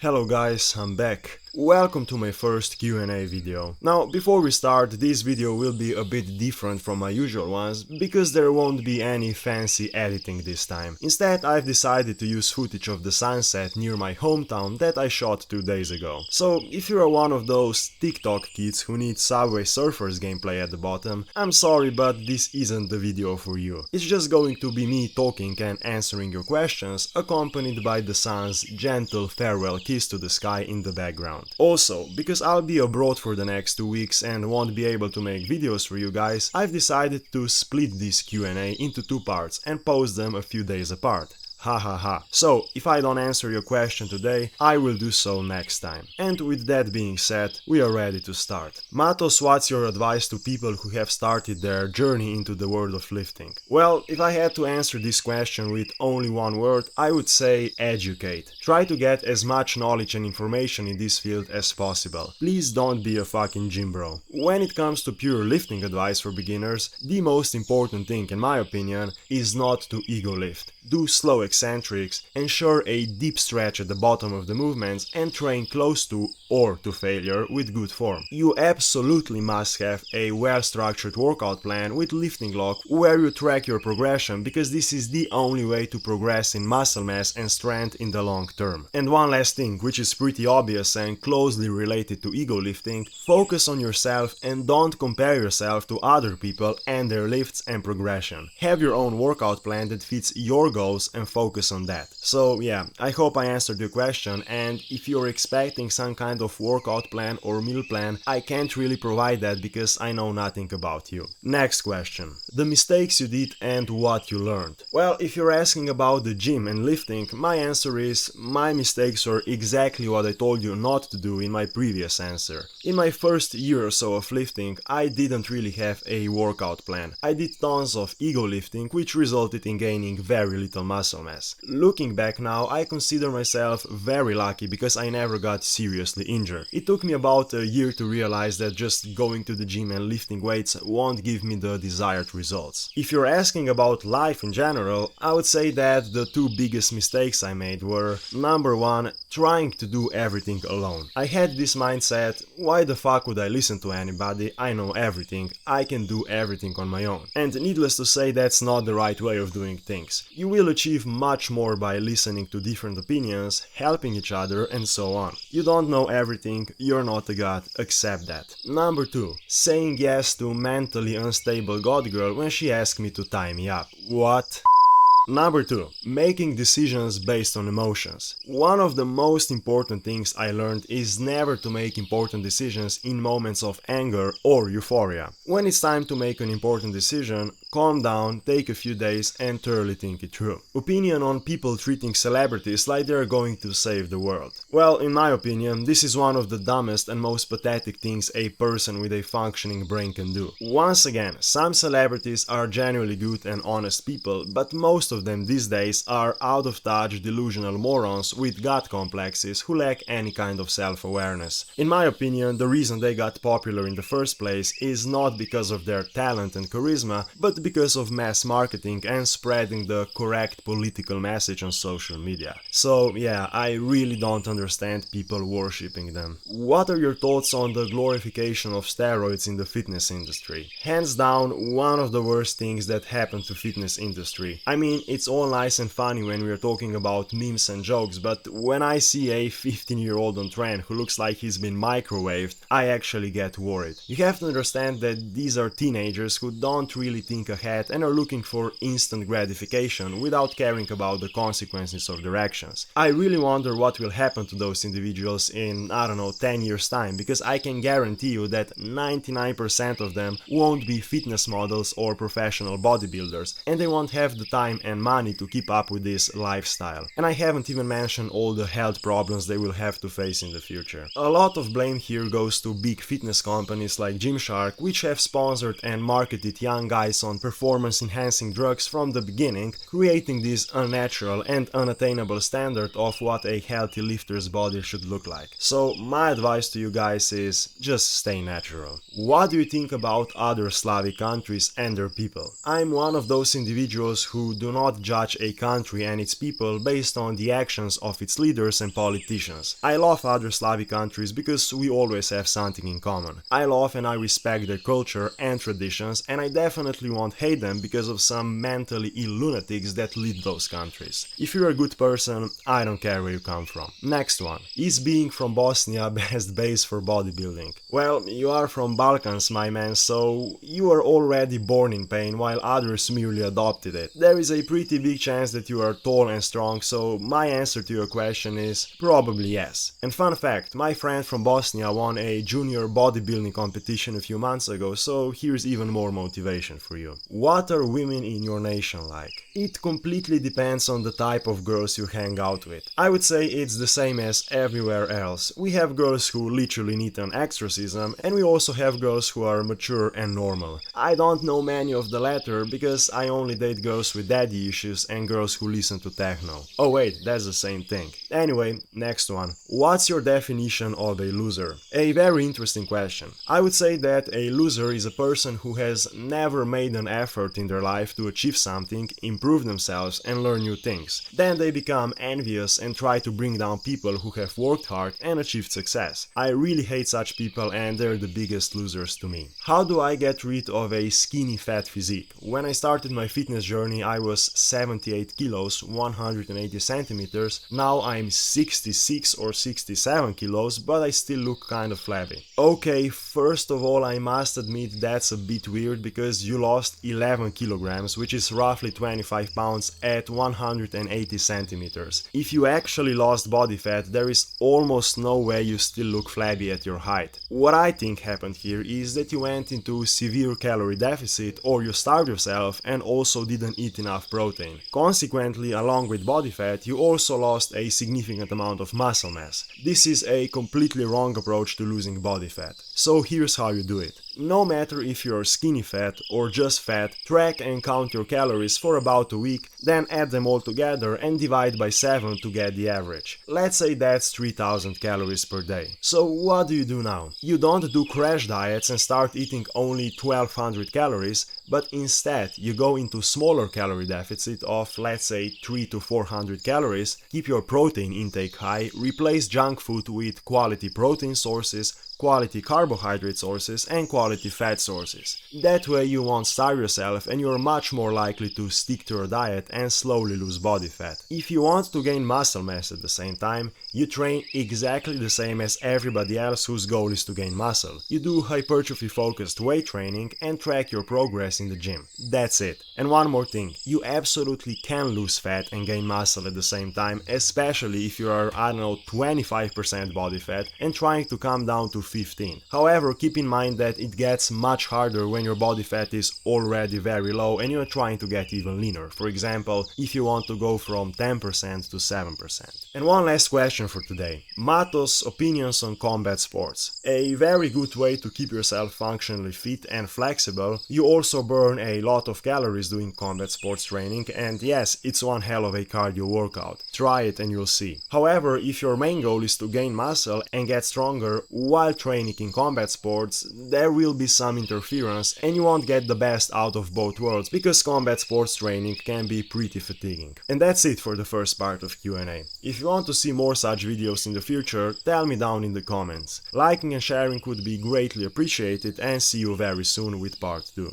Hello guys, I'm back. Welcome to my first Q&A video. Now, before we start, this video will be a bit different from my usual ones, because there won't be any fancy editing this time. Instead, I've decided to use footage of the sunset near my hometown that I shot 2 days ago. So, if you're one of those TikTok kids who need Subway Surfers gameplay at the bottom, I'm sorry, but this isn't the video for you. It's just going to be me talking and answering your questions, accompanied by the sun's gentle farewell kiss to the sky in the background. Also, because I'll be abroad for the next 2 weeks and won't be able to make videos for you guys, I've decided to split this Q&A into 2 parts and post them a few days apart. Ha ha ha. So, if I don't answer your question today, I will do so next time. And with that being said, we are ready to start. Matos, what's your advice to people who have started their journey into the world of lifting? Well, if I had to answer this question with only one word, I would say educate. Try to get as much knowledge and information in this field as possible. Please don't be a fucking gym bro. When it comes to pure lifting advice for beginners, the most important thing, in my opinion, is not to ego lift. Do slow eccentrics, ensure a deep stretch at the bottom of the movements, and train close to or to failure with good form. You absolutely must have a well-structured workout plan with lifting log where you track your progression, because this is the only way to progress in muscle mass and strength in the long term. And one last thing, which is pretty obvious and closely related to ego lifting, focus on yourself and don't compare yourself to other people and their lifts and progression. Have your own workout plan that fits your goals and focus on that. So yeah, I hope I answered your question, and if you're expecting some kind of workout plan or meal plan, I can't really provide that because I know nothing about you. Next question. The mistakes you did and what you learned. Well, if you're asking about the gym and lifting, my answer is my mistakes were exactly what I told you not to do in my previous answer. In my first year or so of lifting, I didn't really have a workout plan. I did tons of ego lifting, which resulted in gaining very little muscle mass. Looking back now, I consider myself very lucky because I never got seriously injured. It took me about a year to realize that just going to the gym and lifting weights won't give me the desired results. If you're asking about life in general, I would say that the 2 biggest mistakes I made were: number 1, trying to do everything alone. I had this mindset: why the fuck would I listen to anybody? I know everything, I can do everything on my own. And needless to say, that's not the right way of doing things. You will achieve much more by listening to different opinions, helping each other, and so on. You don't know everything, you're not a god, accept that. Number 2, saying yes to mentally unstable god girl when she asked me to tie me up. What? Number 2, making decisions based on emotions. One of the most important things I learned is never to make important decisions in moments of anger or euphoria. When it's time to make an important decision, calm down, take a few days and thoroughly think it through. Opinion on people treating celebrities like they're going to save the world. Well, in my opinion, this is one of the dumbest and most pathetic things a person with a functioning brain can do. Once again, some celebrities are genuinely good and honest people, but most of them these days are out of touch delusional morons with god complexes who lack any kind of self-awareness. In my opinion, the reason they got popular in the first place is not because of their talent and charisma, but because of mass marketing and spreading the correct political message on social media. So yeah, I really don't understand people worshipping them. What are your thoughts on the glorification of steroids in the fitness industry? Hands down, one of the worst things that happened to fitness industry. I mean, it's all nice and funny when we're talking about memes and jokes, but when I see a 15-year-old on trend who looks like he's been microwaved, I actually get worried. You have to understand that these are teenagers who don't really think ahead and are looking for instant gratification without caring about the consequences of their actions. I really wonder what will happen to those individuals in, I don't know, 10 years time, because I can guarantee you that 99% of them won't be fitness models or professional bodybuilders, and they won't have the time and money to keep up with this lifestyle. And I haven't even mentioned all the health problems they will have to face in the future. A lot of blame here goes to big fitness companies like Gymshark, which have sponsored and marketed young guys on on performance-enhancing drugs from the beginning, creating this unnatural and unattainable standard of what a healthy lifter's body should look like. So my advice to you guys is just stay natural. What do you think about other Slavic countries and their people? I'm one of those individuals who do not judge a country and its people based on the actions of its leaders and politicians. I love other Slavic countries because we always have something in common. I love and I respect their culture and traditions, and I definitely won't hate them because of some mentally ill lunatics that lead those countries. If you're a good person, I don't care where you come from. Next one. Is being from Bosnia best base for bodybuilding? Well, you are from Balkans, my man, so you are already born in pain while others merely adopted it. There is a pretty big chance that you are tall and strong, so my answer to your question is probably yes. And fun fact, my friend from Bosnia won a junior bodybuilding competition a few months ago, so here's even more motivation for you. What are women in your nation like? It completely depends on the type of girls you hang out with. I would say it's the same as everywhere else. We have girls who literally need an exorcism, and we also have girls who are mature and normal. I don't know many of the latter because I only date girls with daddy issues and girls who listen to techno. Oh wait, that's the same thing. Anyway, next one. What's your definition of a loser? A very interesting question. I would say that a loser is a person who has never made an effort in their life to achieve something, improve themselves and learn new things. Then they become envious and try to bring down people who have worked hard and achieved success. I really hate such people and they're the biggest losers to me. How do I get rid of a skinny fat physique? When I started my fitness journey I was 78 kilos, 180 centimeters, now I'm 66 or 67 kilos, but I still look kind of flabby. Okay, first of all I must admit that's a bit weird because you lost 11 kilograms, which is roughly 25 pounds at 180 centimeters. If you actually lost body fat, there is almost no way you still look flabby at your height. What I think happened here is that you went into severe calorie deficit or you starved yourself and also didn't eat enough protein. Consequently, along with body fat, you also lost a significant amount of muscle mass. This is a completely wrong approach to losing body fat. So here's how you do it. No matter if you're skinny fat or just fat, track and count your calories for about a week, then add them all together and divide by 7 to get the average. Let's say that's 3000 calories per day. So what do you do now? You don't do crash diets and start eating only 1200 calories, but instead you go into smaller calorie deficit of let's say 3 to 400 calories, keep your protein intake high, replace junk food with quality protein sources, quality carbohydrate sources and quality fat sources. That way you won't starve yourself and you're much more likely to stick to your diet and slowly lose body fat. If you want to gain muscle mass at the same time, you train exactly the same as everybody else whose goal is to gain muscle. You do hypertrophy focused weight training and track your progress in the gym. That's it. And one more thing, you absolutely can lose fat and gain muscle at the same time, especially if you are, I don't know, 25% body fat and trying to come down to 15. However, keep in mind that it gets much harder when your body fat is already very low and you're trying to get even leaner. For example, if you want to go from 10% to 7%. And one last question for today. Matos' opinions on combat sports. A very good way to keep yourself functionally fit and flexible. You also burn a lot of calories doing combat sports training, and yes, it's one hell of a cardio workout. Try it and you'll see. However, if your main goal is to gain muscle and get stronger while training in combat sports, there will be some interference and you won't get the best out of both worlds because combat sports training can be pretty fatiguing. And that's it for the first part of Q&A. If you want to see more such videos in the future, tell me down in the comments. Liking and sharing would be greatly appreciated, and see you very soon with part 2.